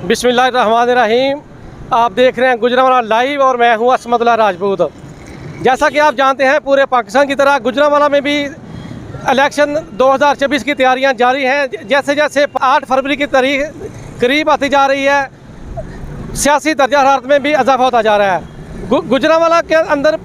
बिस्मिल्लाहिर्रहमानिर्रहीम। आप देख रहे हैं गुजरांवाला लाइव और मैं हूं असमतुल्लाह राजपूत। जैसा कि आप जानते हैं, पूरे पाकिस्तान की तरह गुजरांवाला में भी इलेक्शन 2024 की तैयारियां जारी हैं। जैसे जैसे 8 फरवरी की तारीख करीब आती जा रही है, सियासी दर्जा हरारत में भी इजाफा होता जा रहा है। गुजरांवाला के अंदर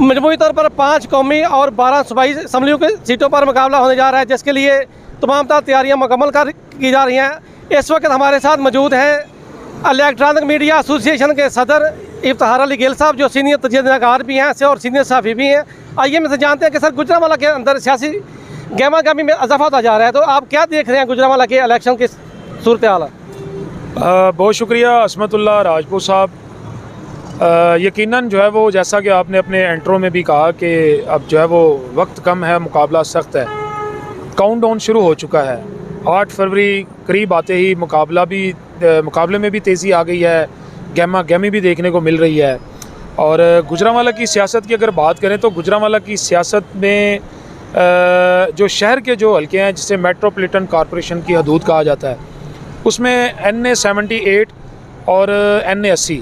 मजमूई तौर पर 5 कौमी और 12 सूबाई असम्बलियों की सीटों पर मुकाबला होने जा रहा है, जिसके लिए तमाम तैयारियाँ मुकम्मल की जा रही हैं। इस वक्त हमारे साथ मौजूद हैं इलेक्ट्रॉनिक मीडिया एसोसिएशन के सदर इफ्तिखार अली गिल साहब, जो सीनियर तजज़ियाकार भी हैं और सीनियर सहाफ़ी भी हैं। आइए मैं से जानते हैं कि सर, गुजरांवाला के अंदर सियासी गहमा गहमी में इजाफा होता जा रहा है, तो आप क्या देख रहे हैं गुजरांवाला के इलेक्शन की सूरत हाल? बहुत शुक्रिया असमतुल्लाह राजपूत साहब। यकीनन जो है वो, जैसा कि आपने अपने इंट्रो में भी कहा कि अब जो है वो वक्त कम है, मुकाबला सख्त है, काउंटडाउन शुरू हो चुका है। 8 फरवरी करीब आते ही मुकाबले में भी तेज़ी आ गई है, गहमा गहमी भी देखने को मिल रही है। और गुजरांवाला की सियासत की अगर बात करें तो गुजरांवाला की सियासत में जो शहर के जो हल्के हैं, जिसे मेट्रोपॉलिटन कॉरपोरेशन की हदूद कहा जाता है, उसमें NA 78 और NA 80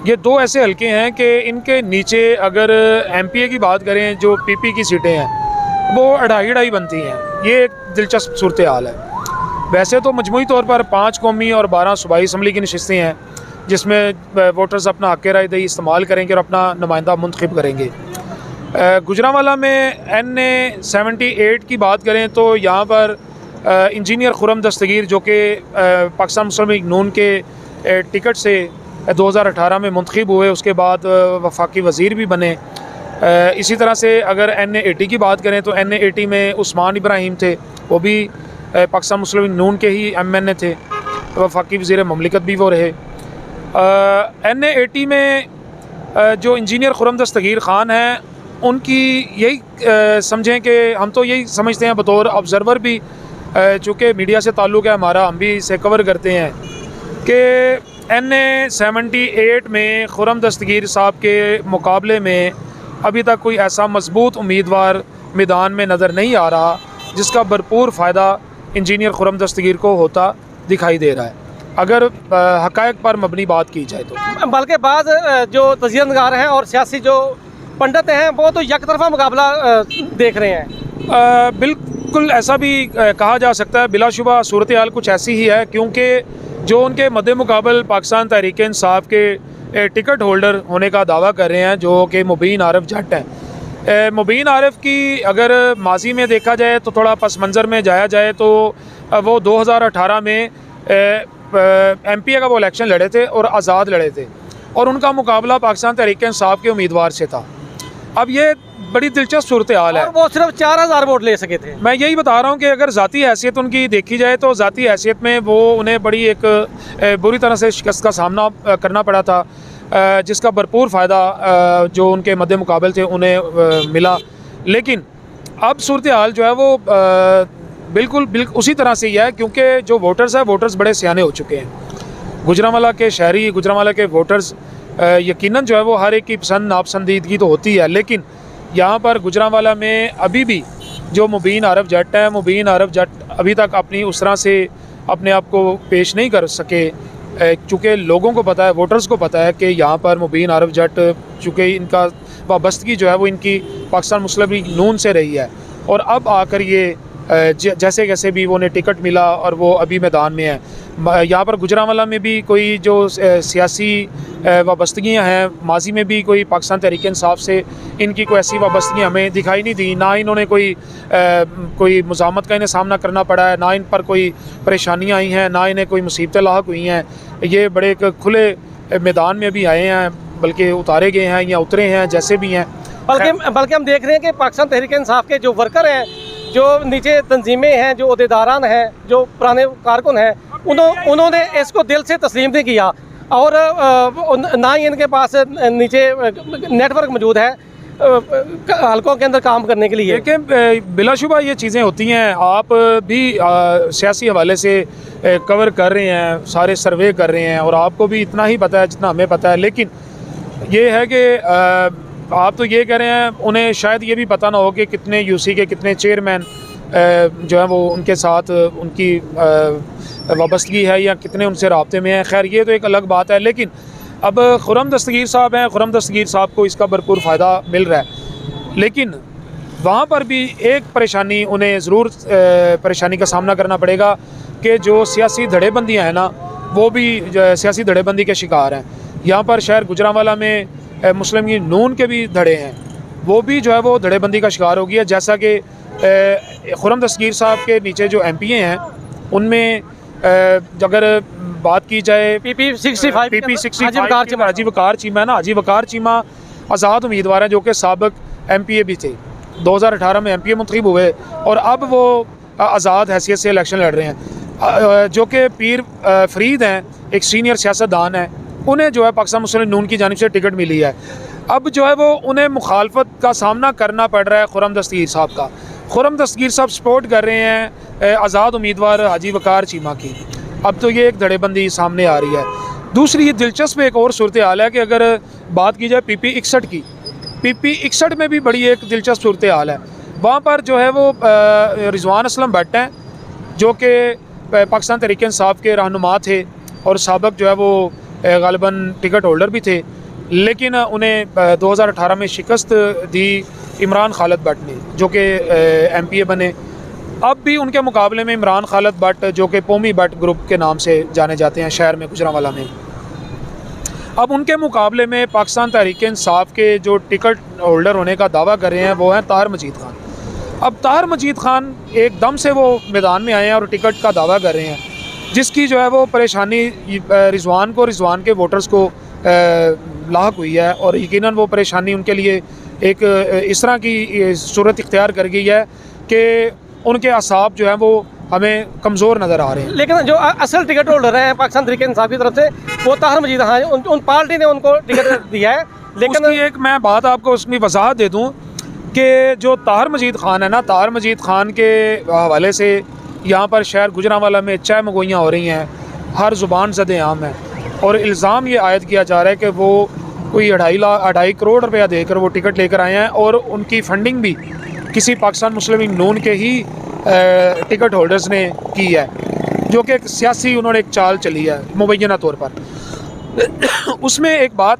ये 2 ऐसे हल्के हैं कि इनके नीचे अगर MPA की बात करें, जो PP की सीटें हैं वो 2.5 बनती हैं। ये एक दिलचस्प सूरत हाल है। वैसे तो मजमूई तौर पर 5 कौमी और 12 सूबाई असम्बली की नशिस्तें हैं, जिसमें वोटर्स अपना हक़ राय दही इस्तेमाल करेंगे और अपना नुमाइंदा मुंतखब करेंगे। गुजरांवाला में NA 78 की बात करें तो यहाँ पर इंजीनियर खुर्रम दस्तगीर, जो कि पाकिस्तान मुस्लिम लीग नून के टिकट से 2018 में मुंतखब हुए, उसके बाद वफाकी वज़ीर भी बने। इसी तरह से अगर NA 80 की बात करें तो NA 80 में उस्मान इब्राहिम थे, वो भी पाकिस्तान मुस्लिम लीग नून के ही MNA थे, वफाकी वज़ीर ममलिकत भी वो रहे। NA 80 में जो इंजीनियर खुर्रम दस्तगीर ख़ान हैं, उनकी यही समझें कि हम तो यही समझते हैं बतौर ऑब्ज़र्वर भी, चूँकि मीडिया से ताल्लुक़ है हमारा, हम भी इसे कवर करते हैं कि NA 78 में खुर्रम दस्तगीर साहब के मुकाबले में अभी तक कोई ऐसा मजबूत उम्मीदवार मैदान में नज़र नहीं आ रहा जिसका भरपूर फ़ायदा इंजीनियर खुर्रम दस्तगीर को होता दिखाई दे रहा है, अगर हक़ाइक़ पर मबनी बात की जाए तो। बल्कि बाद जो तजज़ियाकार हैं और सियासी जो पंडित हैं, वो तो यकतरफा मुकाबला देख रहे हैं। बिल्कुल ऐसा भी कहा जा सकता है। बिलाशुबा सूरत हाल कुछ ऐसी ही है, क्योंकि जो उनके मद्दे मुकाबल पाकिस्तान तहरीक इंसाफ के टिकट होल्डर होने का दावा कर रहे हैं, जो कि मुबीन आरिफ जट हैं। मुबीन आरिफ की अगर माजी में देखा जाए तो थोड़ा पस मंज़र में जाया जाए तो वो 2018 में MPA का वो इलेक्शन लड़े थे और आज़ाद लड़े थे, और उनका मुकाबला पाकिस्तान तहरीक इंसाफ के उम्मीदवार से था। अब ये बड़ी दिलचस्प सूरत हाल है। वो सिर्फ 4000 वोट ले सके थे। मैं यही बता रहा हूँ कि अगर ज़ाती हैसियत उनकी देखी जाए तो ज़ाती हैसियत में वो उन्हें बड़ी एक बुरी तरह से शिकस्त का सामना करना पड़ा था, जिसका भरपूर फ़ायदा जो उनके मद्दे मुकाबल थे उन्हें मिला। लेकिन अब सूरत हाल जो है वो बिल्कुल उसी तरह से ही है, क्योंकि जो वोटर्स हैं, वोटर्स बड़े सियाने हो चुके हैं। गुजरांवाला के शहरी, गुजरांवाला के वोटर्स यकीनन जो है वो हर एक की पसंद नापसंदीदगी तो होती है, लेकिन यहाँ पर गुजरांवाला में अभी भी जो मुबीन आरिफ जट हैं, मुबीन आरिफ जट अभी तक अपनी उस तरह से अपने आप को पेश नहीं कर सके, चूँकि लोगों को पता है, वोटर्स को पता है कि यहाँ पर मुबीन आरिफ जट, चूँकि इनका वाबस्तगी जो है वो इनकी पाकिस्तान मुस्लिम लीग नून से रही है, और अब आकर ये जैसे कैसे भी वो उन्हें टिकट मिला और वो अभी मैदान में है। यहाँ पर गुजरांवाला में भी कोई जो सियासी वाबस्तगियाँ हैं, माजी में भी कोई पाकिस्तान तहरीक इंसाफ से इनकी कोई ऐसी वाबस्तगियाँ हमें दिखाई नहीं दी, ना इन्होंने कोई मुज़ामत का इन्हें सामना करना पड़ा है, ना इन पर कोई परेशानियाँ आई हैं, ना इन्हें कोई मुसीबतें लाहक हुई हैं। ये बड़े एक खुले मैदान में भी आए हैं, बल्कि उतारे गए हैं या उतरे हैं, जैसे भी हैं। बल्कि हम देख रहे हैं कि पाकिस्तान तहरीक इंसाफ के जो वर्कर हैं, जो नीचे तंजीमें हैं, जो अहदेदारान हैं, जो पुराने कारकुन हैं, उन्होंने इसको दिल से तस्लीम नहीं किया, और ना ही इनके पास नीचे नेटवर्क मौजूद है हल्कों के अंदर काम करने के लिए। देखिए, बिलाशुबा ये चीज़ें होती हैं, आप भी सियासी हवाले से कवर कर रहे हैं, सारे सर्वे कर रहे हैं, और आपको भी इतना ही पता है जितना हमें पता है। लेकिन ये है कि आप तो ये कह रहे हैं, उन्हें शायद ये भी पता ना हो कि कितने UC के कितने चेयरमैन जो है वो उनके साथ उनकी वाबस्तगी है या कितने उनसे राब्ते में हैं, खैर ये तो एक अलग बात है। लेकिन अब खुर्रम दस्तगीर साहब हैं, खुर्रम दस्तगीर साहब को इसका भरपूर फ़ायदा मिल रहा है, लेकिन वहाँ पर भी एक परेशानी उन्हें ज़रूर परेशानी का सामना करना पड़ेगा कि जो सियासी धड़ेबंदियाँ हैं ना, वो भी सियासी धड़ेबंदी के शिकार हैं। यहाँ पर शहर गुजरांवाला में मुस्लिम लीग नून के भी धड़े हैं, वो भी जो है वो धड़ेबंदी का शिकार हो गया। जैसा कि खुर्रम दस्तगीर साहब के नीचे जो MPA हैं उनमें अगर बात की जाए PP65 हाजी वकार चीमा है ना, हाजी वकार चीमा आज़ाद उम्मीदवार हैं जो कि साबिक MPA भी थे, 2018 में MPA मुंतखब हुए और अब वो आज़ाद हैसियत से इलेक्शन लड़ रहे हैं। जो कि पीर फरीद हैं, एक सीनियर सियासतदान है, उन्हें जो है पाकिस्तान मुस्लिम लीग नून की जानिब से टिकट मिली है। अब जो है वो उन्हें मुखालफत का सामना करना पड़ रहा है खुर्रम दस्तगीर साहब का। खुर्रम दस्तगीर साहब सपोर्ट कर रहे हैं आज़ाद उम्मीदवार हाजी वकार चीमा की। अब तो ये एक धड़ेबंदी सामने आ रही है। दूसरी दिलचस्प एक और सूरत हाल है कि अगर बात की जाए PP61 की, PP61 में भी बड़ी एक दिलचस्प सूरत हाल है। वहाँ पर जो है वो रिजवान असलम भट्ट हैं जो कि पाकिस्तान तहरीक इंसाफ के रहनुमा थे और साबिक जो है वो गालिबन टिकट होल्डर भी थे, लेकिन उन्हें 2018 में शिकस्त दी इमरान खालिद भट्ट ने जो कि MPA बने। अब भी उनके मुकाबले में इमरान खालिद भट्ट जो कि पोमी भट्ट ग्रुप के नाम से जाने जाते हैं शहर में गुजरांवाला में, अब उनके मुकाबले में पाकिस्तान तहरीक इंसाफ के जो टिकट होल्डर होने का दावा कर रहे हैं वो हैं ताहिर मजीद खान। अब ताहिर मजीद खान एकदम से वो मैदान में आए हैं और टिकट का दावा कर रहे हैं, जिसकी जो है वो परेशानी रिजवान के वोटर्स को लाहक हुई है और यकीनन वो परेशानी उनके लिए एक इस तरह की सूरत इख्तियार कर गई है कि उनके असाब जो है वो हमें कमज़ोर नज़र आ रहे हैं। लेकिन जो असल टिकट होल्डर हैं पाकिस्तान तहरीक इंसाफ की तरफ से वो ताहिर मजीद खान, उन पार्टी ने उनको टिकट दिया है। लेकिन एक मैं बात आपको उसकी वजाहत दे दूँ कि जो ताहिर मजीद खान है ना, ताहिर मजीद खान के हवाले से यहाँ पर शहर गुजरांवाला में चाय मगोइयाँ हो रही हैं, हर ज़ुबान ज़द-ए-आम है और इल्ज़ाम ये आयद किया जा रहा है कि वो कोई 2.5 करोड़ रुपया देकर वो टिकट लेकर आए हैं और उनकी फ़ंडिंग भी किसी पाकिस्तान मुस्लिम लीग नून के ही टिकट होल्डर्स ने की है, जो कि एक सियासी उन्होंने एक चाल चली है मुबैना तौर पर। उसमें एक बात,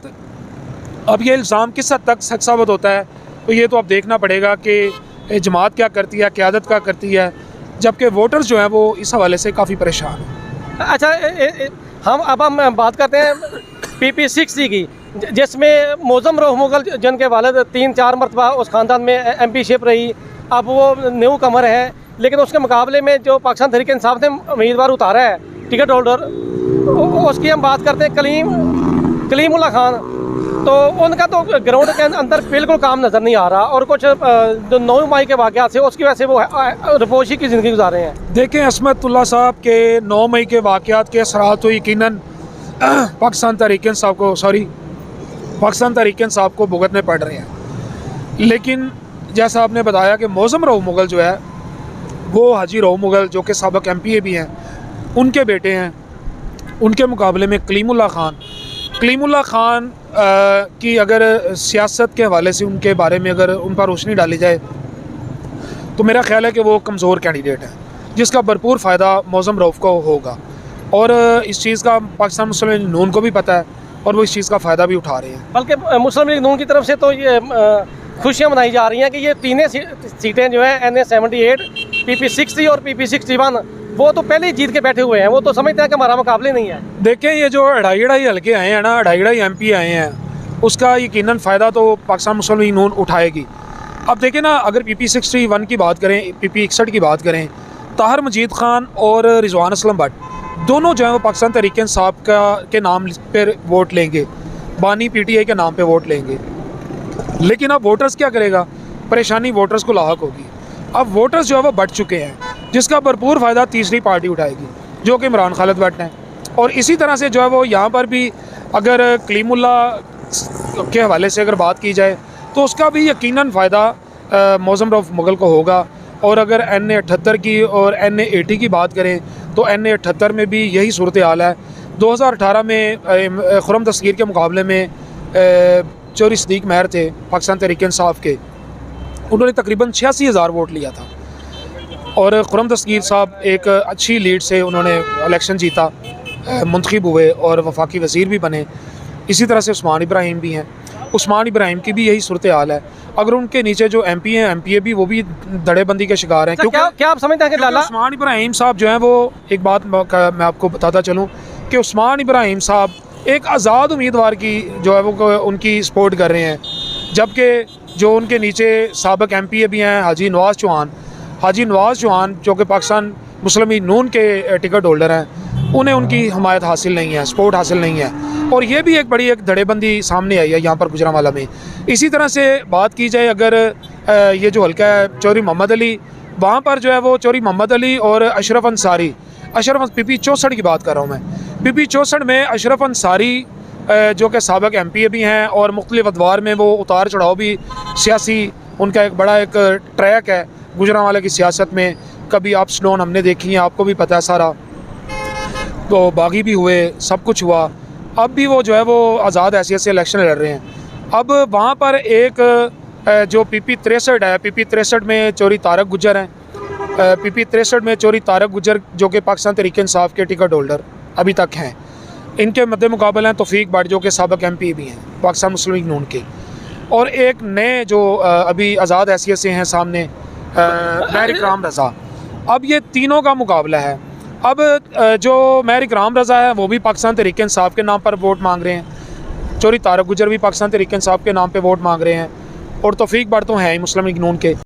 अब ये इल्ज़ाम किस हद तक सच साबित होता है तो ये तो अब देखना पड़ेगा कि जमात क्या करती है, क़यादत क्या करती है, जबकि वोटर्स जो हैं वो इस हवाले से काफ़ी परेशान हैं। अच्छा, हम बात करते हैं PP60 की, जिसमें मौज़म रऊफ़ मुग़ल जिनके वालिद 3-4 मरतबा उस ख़ानदान में MPशिप रही, अब वो न्यू कमर है। लेकिन उसके मुकाबले में जो पाकिस्तान तहरीक इंसाफ ने उम्मीदवार उतारा है टिकट होल्डर, उसकी हम बात करते हैं कलीमुल्लाह खान, तो उनका तो ग्राउंड के अंदर बिल्कुल काम नज़र नहीं आ रहा और कुछ जो 9 मई के वाक़यात से उसकी वजह से वो रपोशी की ज़िंदगी गुजार रहे हैं। देखें, असमतुल्लाह साहब के 9 मई के वाक़यात के असरात तो यकीनन पाकिस्तान तहरीक इंसाफ को भुगतने पड़ रहे हैं, लेकिन जैसा आपने बताया कि मौज़म रऊफ़ मुग़ल जो है वो हाजी रऊफ़ मुग़ल जो कि साबिक़ MPA भी हैं, उनके बेटे हैं। उनके मुकाबले में कलीमुल्लाह खान की अगर सियासत के हवाले से उनके बारे में अगर उन पर रोशनी डाली जाए तो मेरा ख़्याल है कि वो कमज़ोर कैंडिडेट है, जिसका भरपूर फ़ायदा मौज़म रऊफ़ को होगा और इस चीज़ का पाकिस्तान मुस्लिम लीग नून को भी पता है और वो इस चीज़ का फ़ायदा भी उठा रहे हैं। बल्कि मुस्लिम लीग नून की तरफ से तो ये खुशियाँ मनाई जा रही हैं कि ये तीनों सीटें जो है NA-78, PP60 और PP61 वो तो पहले ही जीत के बैठे हुए हैं, वो तो समझते हैं कि हमारा मुकाबले नहीं है। देखें, ये जो 2.5 हल्के आए हैं ना, 2.5 MP आए हैं, उसका यकीनन फ़ायदा तो पाकिस्तान मुस्लिम लीग नून उठाएगी। अब देखें ना, अगर PP61 की बात करें, PP61 की बात करें, ताहिर मजीद खान और रिजवान असलम भट्ट दोनों जो है वो पाकिस्तान तहरीक इंसाफ के नाम पर वोट लेंगे, बानी PTI के नाम पर वोट लेंगे। लेकिन अब वोटर्स क्या करेगा, परेशानी वोटर्स को लाहक होगी। अब वोटर्स जो है वो बढ़ चुके हैं, जिसका भरपूर फ़ायदा तीसरी पार्टी उठाएगी जो कि इमरान खालिद भट्ट हैं। और इसी तरह से जो है वो यहाँ पर भी अगर कलीमुल्लाह के हवाले से अगर बात की जाए तो उसका भी यकीनन फ़ायदा मौज़म रऊफ़ मुग़ल को होगा। और अगर NA-78 की और NA-80 की बात करें तो NA-78 में भी यही सूरत हाल है। 2018 में खुर्रम दस्तगीर के मुकाबले में चौधरी सदीक महर थे पाकिस्तान तहरीक इंसाफ के, उन्होंने तकरीबन 86,000 वोट लिया था। और खुरम दस्तगीर साहब एक अच्छी लीड से उन्होंने इलेक्शन जीता, मुंतखब हुए और वफाकी वज़ीर भी बने। इसी तरह से उस्मान इब्राहिम भी हैं। उस्मान इब्राहिम की भी यही सूरत हाल है। अगर उनके नीचे जो MP हैं, MPA भी, वो भी धड़ेबंदी के शिकार हैं। क्योंकि क्या आप समझते हैं कि लाला उस्मान इब्राहिम साहब जो हैं वो, एक बात मैं आपको बताता चलूँ कि उस्मान इब्राहिम साहब एक आज़ाद उम्मीदवार की जो है वो उनकी सपोर्ट कर रहे हैं, जबकि जो उनके नीचे साबिक MPA भी हैं, हाजी नवाज़ चौहान जो कि पाकिस्तान मुस्लिम लीग नून के टिकट होल्डर हैं, उन्हें उनकी हमायत हासिल नहीं है, सपोर्ट हासिल नहीं है। और ये भी एक बड़ी एक धड़ेबंदी सामने आई है यहाँ पर गुजरांवाला में। इसी तरह से बात की जाए अगर ये जो हल्का है चौधरी मोहम्मद अली, वहाँ पर जो है वो चौधरी मोहम्मद अली और अशरफ अंसारी, PP 64 की बात कर रहा हूँ मैं। PP 64 में अशरफ अंसारी जो कि साबिक MPA भी हैं और मुख्तलिफ अदवार में वो उतार चढ़ाव भी सियासी उनका एक बड़ा एक ट्रैक है गुजरांवाला की सियासत में। कभी अप्स डाउन हमने देखी हैं, आपको भी पता है सारा, तो बागी भी हुए, सब कुछ हुआ। अब भी वो जो है वो आज़ाद हैसियत से इलेक्शन लड़ रहे हैं। अब वहाँ पर एक जो PP 63 है, PP 63 में चौधरी तारक गुज्जर हैं। PP 63 में चौधरी तारक गुज्जर जो कि पाकिस्तान तहरीक इंसाफ के टिकट होल्डर अभी तक हैं। इनके मद्दे मुकाबले हैं तौफीक भट्ट जो कि साबिक MP भी हैं पाकिस्तान मुस्लिम लीग नून के। और एक नए जो अभी आज़ाद हैसियत से हैं सामने महर इकराम रज़ा। अब ये तीनों का मुकाबला है। अब जो महर इकराम रज़ा है वो भी पाकिस्तान तहरीक इंसाफ के नाम पर वोट मांग रहे हैं, चौधरी तारक गुज्जर भी पाकिस्तान तहरीक इंसाफ के नाम पे वोट मांग रहे हैं, और तौफीक भट्ट तो हैं ही मुस्लिम लीग नून के।